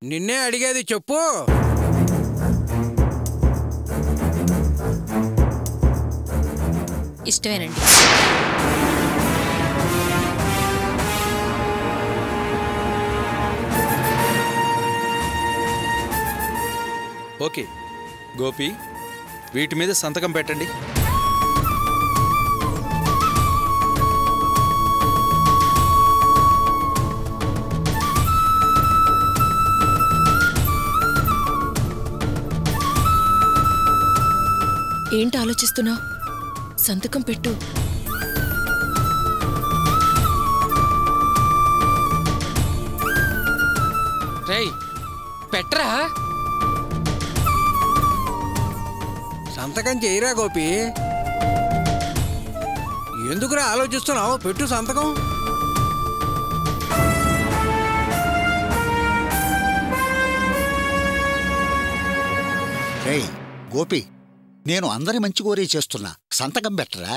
నిన్నే అడిగేది చెప్పు. ఇష్టమేనండి. ఓకే గోపి, వీటి మీద సంతకం పెట్టండి. ఏంటి ఆలోచిస్తున్నావు? సంతకం పెట్టు. రేయ్ పెట్టరా, సంతకం చేయరా గోపి. ఎందుకురా ఆలోచిస్తున్నావు? పెట్టు సంతకం. రేయ్ గోపి, నేను అందరి మంచి కోరే చేస్తున్నా, సంతకం పెట్టరా.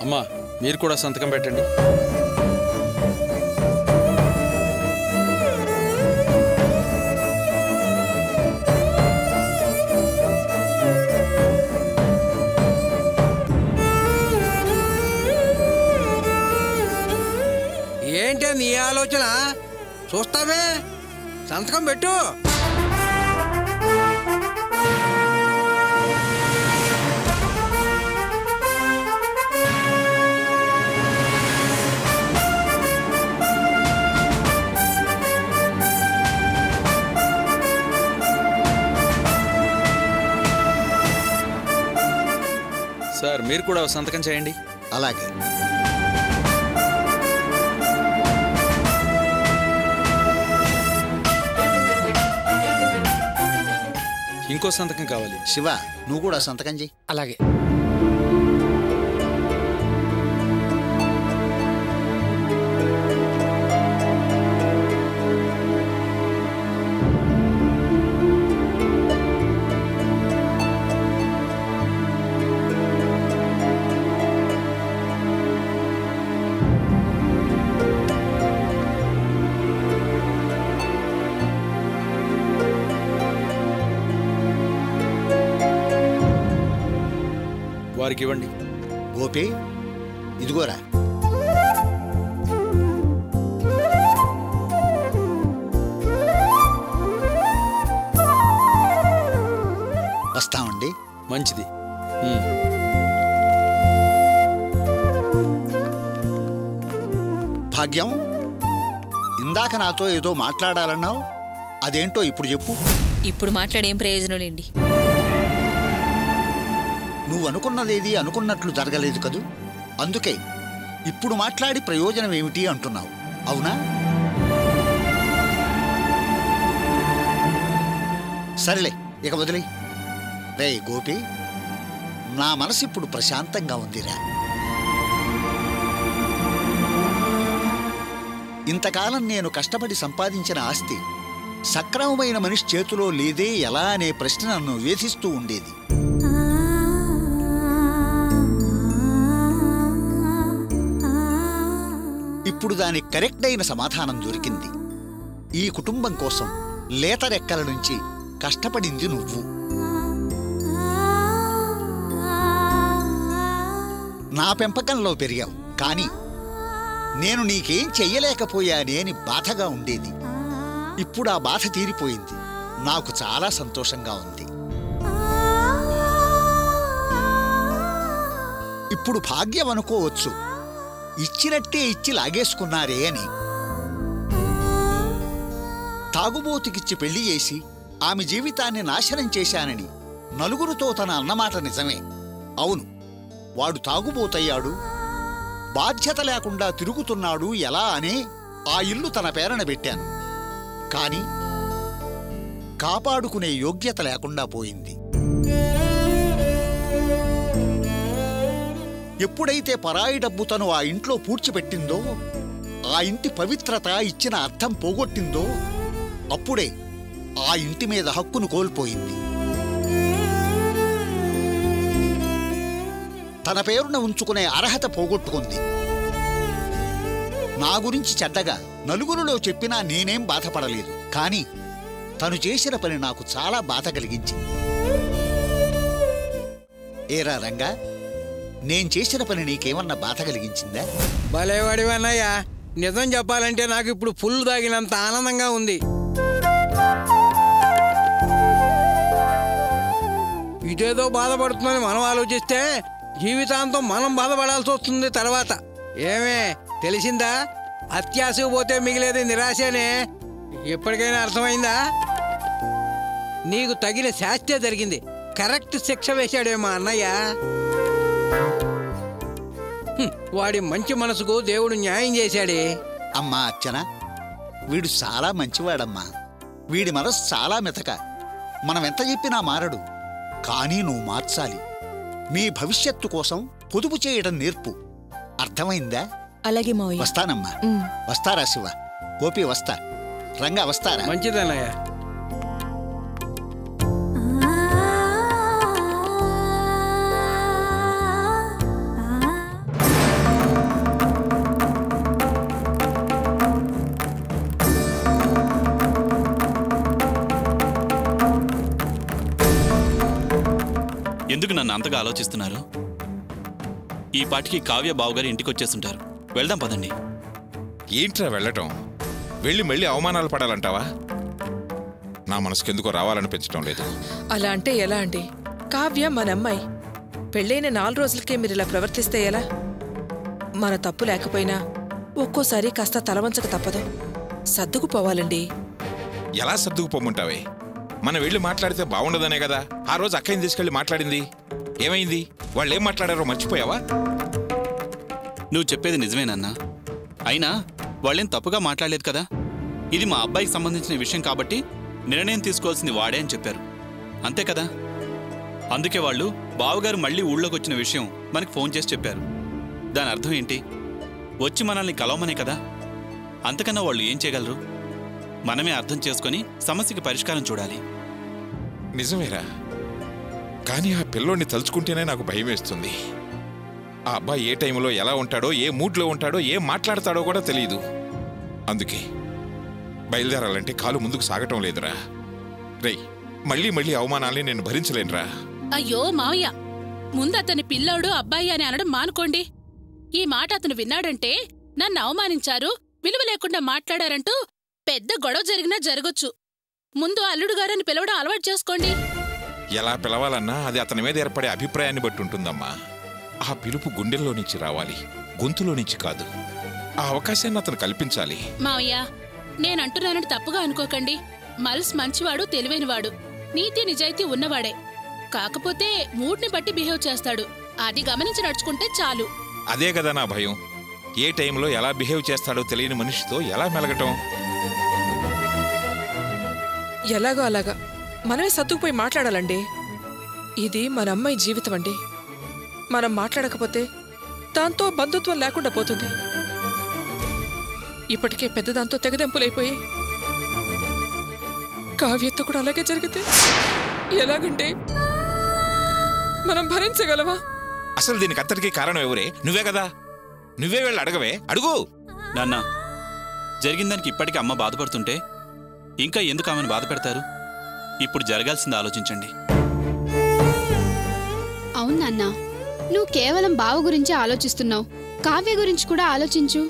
అమ్మా, మీరు కూడా సంతకం పెట్టండి. ఏంటే నీ ఆలోచన? చూస్తావే, సంతకం పెట్టు. సార్, మీరు కూడా సంతకం చేయండి. అలాగే. ఇంకో సంతకం కావాలి. శివ, నువ్వు కూడా సంతకం చెయ్యి. అలాగే. వారికి ఇవ్వండి. గోపి, ఇదిగోరా. వస్తామండి. మంచిది. భాగ్యం, ఇందాక నాతో ఏదో మాట్లాడాలన్నావు, అదేంటో ఇప్పుడు చెప్పు. ఇప్పుడు మాట్లాడేం ప్రయోజనం లేండి. నువ్వు అనుకున్నదేది అనుకున్నట్లు జరగలేదు కదూ, అందుకే ఇప్పుడు మాట్లాడి ప్రయోజనం ఏమిటి అంటున్నావు, అవునా? సరేలే, ఇక వదిలే. రే గోపి, నా మనసు ఇప్పుడు ప్రశాంతంగా ఉందిరా. ఇంతకాలం నేను కష్టపడి సంపాదించిన ఆస్తి సక్రమమైన మనిషి చేతిలో లేదే ఎలా అనే ప్రశ్న నన్ను వేధిస్తూ ఉండేది. ఇప్పుడు దానికి కరెక్ట్ అయిన సమాధానం దొరికింది. ఈ కుటుంబం కోసం లేత రెక్కల నుంచి కష్టపడింది నువ్వు. నా పెంపకంలో పెరిగావు, కానీ నేను నీకేం చెయ్యలేకపోయానే అని బాధగా ఉండేది. ఇప్పుడు ఆ బాధ తీరిపోయింది. నాకు చాలా సంతోషంగా ఉంది. ఇప్పుడు భాగ్యం అనుకోవచ్చు, ఇచ్చినట్టే ఇచ్చి లాగేసుకున్నారే అని. తాగుబోతుకిచ్చి పెళ్లి చేసి ఆమె జీవితాన్ని నాశనం చేశానని నలుగురితో తన అన్నమాట నిజమే. అవును, వాడు తాగుబోతయ్యాడు, బాధ్యత లేకుండా తిరుగుతున్నాడు ఎలా అనే ఆ ఇల్లు తన పేరన పెట్టాను. కాని కాపాడుకునే యోగ్యత లేకుండా పోయింది. ఎప్పుడైతే పరాయి డబ్బు తను ఆ ఇంట్లో పూడ్చిపెట్టిందో, ఆ ఇంటి పవిత్రత ఇచ్చిన అర్థం పోగొట్టిందో, అప్పుడే ఆ ఇంటి మీద హక్కును కోల్పోయింది. తన పేరున ఉంచుకునే అర్హత పోగొట్టుకుంది. నా గురించి చెడ్డగా నలుగురిలో చెప్పినా నేనేం బాధపడలేదు. కానీ తను చేసిన పని నాకు చాలా బాధ కలిగించింది. ఏరా రంగా, నేను చేసిన పని నీకేమన్నా బాధ కలిగించిందా? భలేవాడివన్నయ్యా, నిజం చెప్పాలంటే నాకు ఇప్పుడు ఫుల్ తాగినంత ఆనందంగా ఉంది. ఇదేదో బాధపడుతుందని మనం ఆలోచిస్తే జీవితాంతం మనం బాధపడాల్సి వస్తుంది తర్వాత. ఏమే తెలిసిందా? అత్యాశకు పోతే మిగిలేది నిరాశనే. ఎప్పటికైనా అర్థమైందా? నీకు తగిన శాస్త్రే జరిగింది. కరెక్ట్ శిక్ష వేశాడేమో అన్నయ్య. వాడి మంచి మనసుకు దేవుడు న్యాయం చేశాడే. అమ్మా అర్చన, వీడు చాలా మంచివాడమ్మా. వీడి మనసు చాలా మెతక. మనం ఎంత చెప్పినా మారడు. కానీ నువ్వు మార్చాలి. మీ భవిష్యత్తు కోసం పొదుపు చేయడం నేర్పు. అర్థమైందా? అలాగే మావయ్య. వస్తానమ్మా. వస్తారా శివ? గోపి వస్తా. రంగా వస్తారా? మంచిదన్నయ్య. ఎందుకు నన్ను అంతగా ఆలోచిస్తున్నారు? ఈ పాటికి కావ్య బావగారు ఇంటికి వచ్చేస్తుంటారు. వెళ్దాం పదండి. ఏంట్రా వెళ్ళటం? వెళ్ళి మళ్ళీ అవమానాలు పడాలంటావా? నా మనసుకెందుకో రావాలనిపించడం లేదు. అలా అంటే ఎలా అండి? కావ్య మన అమ్మాయి. పెళ్ళైన 4 రోజులకే మీరు ఇలా ప్రవర్తిస్తే ఎలా? మన తప్పు లేకపోయినా ఒక్కోసారి కాస్త తలవంచక తప్పదు. సర్దుకుపోవాలండి. ఎలా సర్దుకుపోమంటావే? మనం వెళ్ళి మాట్లాడితే బాగుండదనే కదా ఆ రోజు అక్కయ్యని తీసుకెళ్ళి మాట్లాడింది. ఏమైంది? వాళ్ళు ఏం మాట్లాడారో మర్చిపోయావా? నువ్వు చెప్పేది నిజమేనన్నా. అయినా వాళ్ళేం తప్పుగా మాట్లాడలేదు కదా. ఇది మా అబ్బాయికి సంబంధించిన విషయం కాబట్టి నిర్ణయం తీసుకోవాల్సింది వాడే అని చెప్పారు. అంతే కదా. అందుకే వాళ్ళు బావగారు మళ్ళీ ఊళ్ళోకి వచ్చిన విషయం మనకి ఫోన్ చేసి చెప్పారు. దాని అర్థం ఏంటి? వచ్చి మనల్ని కలవమనే కదా. అంతకన్నా వాళ్ళు ఏం చేయగలరు? మనమే అర్థం చేసుకొని సమస్యకి పరిష్కారం చూడాలి. నిజమేరా, కానీ ఆ పిల్లోడిని తలుచుకుంటేనే నాకు భయం వేస్తుంది. ఆ అబ్బాయి ఏ టైంలో ఎలా ఉంటాడో, ఏ మూడ్లో ఉంటాడో, ఏం మాట్లాడతాడో కూడా తెలియదు. అందుకే బయలుదేరాలంటే కాలు ముందుకు సాగటం లేదురా. రేయ్, మళ్ళీ మళ్ళీ అవమానాల్ని నేను భరించలేనురా. అయ్యో మావయ్య, ముందు అతని పిల్లోడు అబ్బాయి అని అనడం మానుకోండి. ఈ మాట అతను విన్నాడంటే నన్ను అవమానించారు, విలువ లేకుండా మాట్లాడారంటూ పెద్ద గొడవ జరిగినా జరగొచ్చు. ముందు అల్లుడు గారని పిలవడం అలవాటు చేసుకోండి. ఎలా పిలవాలన్నా అది అతని మీద ఏర్పడే అభిప్రాయాన్ని బట్టి ఉంటుందమ్మా. ఆ పిలుపు గుండెల్లో నుంచి రావాలి, గొంతులో నుంచి కాదు. ఆ అవకాశాన్ని అతను కల్పించాలి. మావయ్య, నేనంటున్నానని తప్పుగా అనుకోకండి. మల్స్ మంచివాడు, తెలివైనవాడు, నీతి నిజాయితీ ఉన్నవాడే. కాకపోతే మూడ్ని బట్టి బిహేవ్ చేస్తాడు. అది గమనించి నడుచుకుంటే చాలు. అదే కదా నా భయం. ఏ టైంలో ఎలా బిహేవ్ చేస్తాడో తెలియని మనిషితో ఎలా మెలగటం? ఎలాగో అలాగా మనమే సర్దుకుపోయి మాట్లాడాలండి. ఇది మన అమ్మాయి జీవితం అండి. మనం మాట్లాడకపోతే దాంతో బంధుత్వం లేకుండా పోతుంది. ఇప్పటికే పెద్దదాంతో తెగదెంపులైపోయి కావ్యతో కూడా అలాగే జరిగితే ఎలాగంటే మనం భరించగలవా? అసలు దీనికి అంతటికీ కారణం ఎవరే? నువ్వే కదా. నువ్వే వెళ్ళి అడగవే, అడుగు. నాన్న, జరిగిన దానికి ఇప్పటికీ అమ్మ బాధపడుతుంటే ఇంకా ఎందుకు ఆమెను బాధ పెడతారు? ఇప్పుడు జరగాల్సింది ఆలోచించండి. అవునన్నా, నువ్వు కేవలం బావ గురించి ఆలోచిస్తున్నావు. కావ్య గురించి కూడా ఆలోచించు.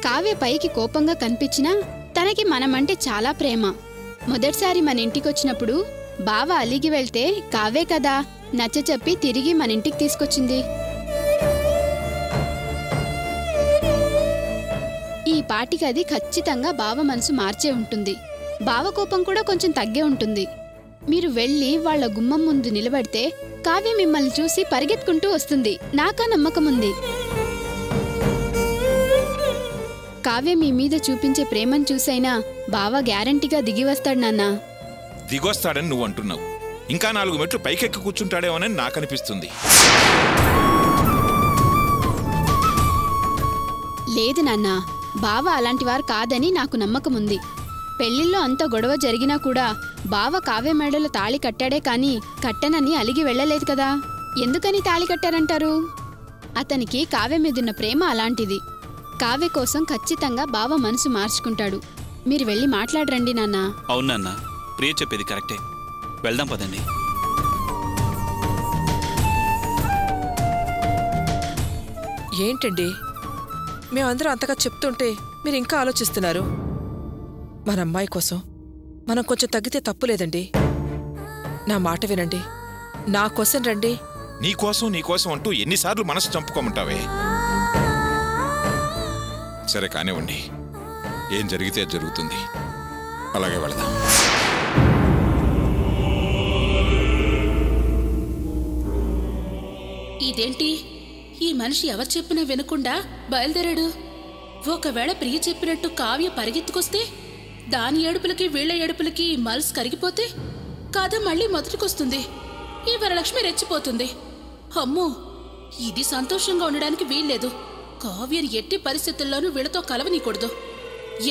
కావ్య పైకి కోపంగా కనిపించినా తనకి మనమంటే చాలా ప్రేమ. మొదటిసారి మన ఇంటికొచ్చినప్పుడు బావ అలిగి వెళ్తే కావ్యే కదా నచ్చచెప్పి తిరిగి మన ఇంటికి తీసుకొచ్చింది. ఈ పాటికది ఖచ్చితంగా బావ మనసు మార్చే ఉంటుంది. బావ కోపం కూడా కొంచెం తగ్గే ఉంటుంది. మీరు వెళ్ళి వాళ్ల గుమ్మం ముందు నిలబడితే కావ్య మిమ్మల్ని చూసి పరిగెత్తుకుంటూ వస్తుంది. నాకా నమ్మకముంది. కావ్య మీ మీద చూపించే ప్రేమను చూసైనా బావ గ్యారంటీగా దిగి వస్తాడు నాన్నా. దిగొస్తాడని నువ్వు అంటున్నావు. ఇంకా 4 మెట్లు పైకెక్కి కూర్చుంటాడేమోనని నాకనిపిస్తుంది. లేదు నాన్న, బావ అలాంటివారు కాదని నాకు నమ్మకముంది. పెళ్లిల్లో అంత గొడవ జరిగినా కూడా బావ కావ్య మెడలో తాళి కట్టాడే కాని కట్టనని అలిగి వెళ్ళలేదు కదా. ఎందుకని తాళి కట్టారంటారు? అతనికి కావ్య మీదున్న ప్రేమ అలాంటిది. కావ్య కోసం ఖచ్చితంగా బావ మనసు మార్చుకుంటాడు. మీరు వెళ్ళి మాట్లాడరండి నాన్న. అవునన్నా, ప్రియ చెప్పేది కరెక్టే. వెళ్దాం పదండి. ఏంటండి మేమందరం అంతగా చెప్తుంటే మీరు ఇంకా ఆలోచిస్తున్నారు? మన అమ్మాయి కోసం మనం కొంచెం తగ్గితే తప్పులేదండి. నా మాట వినండి, నా కోసం రండి. నీకోసం అంటూ ఎన్నిసార్లు మనసు చంపుకోమంటావే? సరే కానివ్వండి, ఏం జరిగితే అది జరుగుతుంది. అలాగే వెళదాం. ఇదేంటి, ఈ మనిషి ఎవరు చెప్పినా వినకుండా బయలుదేరాడు? ఒకవేళ ప్రియ చెప్పినట్టు కావ్య పరిగెత్తుకొస్తే, దాని ఏడుపులకి వీళ్ల ఏడుపులకి మల్స్ కరిగిపోతే కథ మళ్ళీ మొదటికొస్తుంది. ఈ వరలక్ష్మి రెచ్చిపోతుంది. అమ్మో, ఇది సంతోషంగా ఉండడానికి వీల్లేదు. కావ్యని ఎట్టి పరిస్థితుల్లోనూ వీళ్లతో కలవనీకూడదు.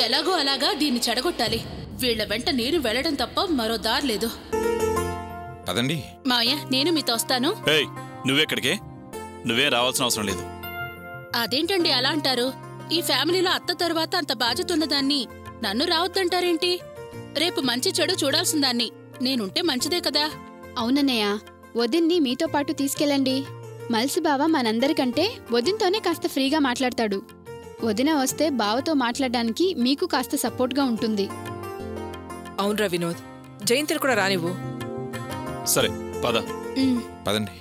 ఎలాగో అలాగా దీన్ని చెడగొట్టాలి. వీళ్ల వెంట నేను వెళ్లడం తప్ప మరో దారి లేదు. పదండి మావయ్య, నేను మీతో వస్తాను. నువ్వెక్కడికే? నువ్వే రావాల్సిన అవసరం లేదు. అదేంటండి అలా అంటారు? ఈ ఫ్యామిలీలో అత్త తర్వాత అంత బాధ్యత ఉన్నదాన్ని నన్ను రావద్దంటారేంటి? రేపు మంచి చెడు చూడాల్సిందాన్ని నేనుంటే మంచిదే కదా. అవునన్నయ్య, వదిన్ని మీతో పాటు తీసుకెళ్ళండి. మల్సి బావ మనందరికంటే వదిన్తోనే కాస్త ఫ్రీగా మాట్లాడతాడు. వదిన వస్తే బావతో మాట్లాడడానికి మీకు కాస్త సపోర్ట్గా ఉంటుంది. అవునరా వినోద్, జయంతిని కూడా రానివ్వు. సరే పద. పదండి.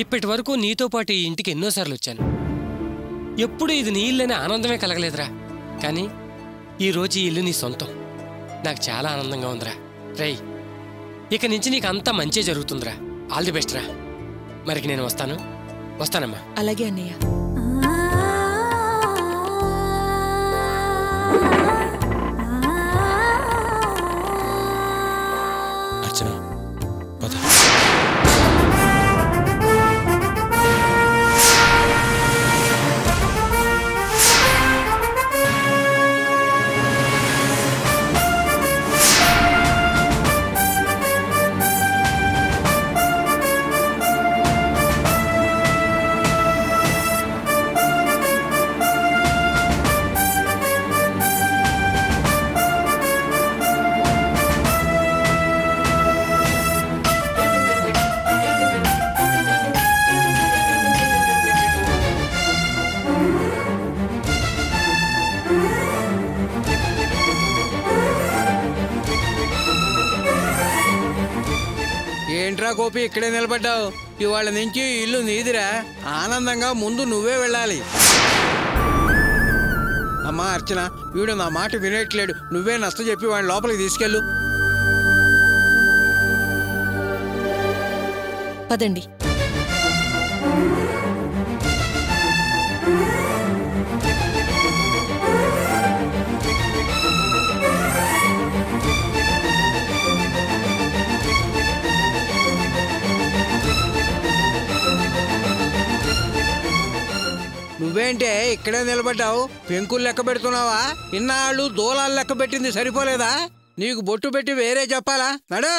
ఇప్పటి వరకు నీతో పాటు ఈ ఇంటికి ఎన్నోసార్లు వచ్చాను. ఎప్పుడు ఇది నీ ఇల్లని ఆనందమే కలగలేదురా. కానీ ఈరోజు ఈ ఇల్లు నీ సొంతం. నాకు చాలా ఆనందంగా ఉందిరా. రై, ఇక నుంచి నీకు అంతా మంచి జరుగుతుందిరా. ఆల్ ది బెస్ట్ రా. మరికి నేను వస్తానమ్మా. అలాగే అన్నయ్య. అర్చన, పద. ఏంట్రా గోపి, ఇక్కడే నిలబడ్డావు? ఇవాళ నుంచి ఇల్లు నీదిరా. ఆనందంగా ముందు నువ్వే వెళ్ళాలి. అమ్మా అర్చన, వీడు నా మాట వినేట్లేడు. నువ్వే నచ్చ చెప్పి వాడిని లోపలికి తీసుకెళ్ళు. పదండి. నువ్వు నువ్వేంటే ఇక్కడే నిలబడ్డావు? పెంకులు లెక్క పెడుతున్నావా? ఇన్నాళ్ళు దూలాలు లెక్క పెట్టింది సరిపోలేదా? నీకు బొట్టు పెట్టి వేరే చెప్పాలా? నడా.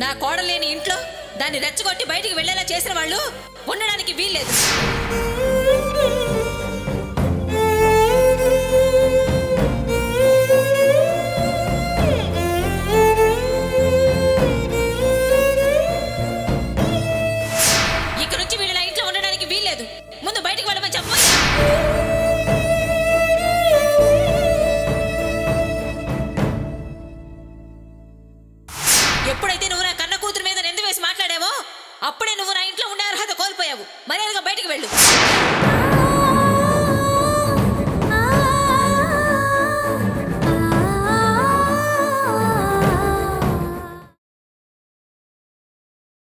నా కోడలేని ఇంట్లో దాన్ని రెచ్చగొట్టి బయటికి వెళ్లేలా చేసిన వాళ్ళు ఉండడానికి వీల్లేదు.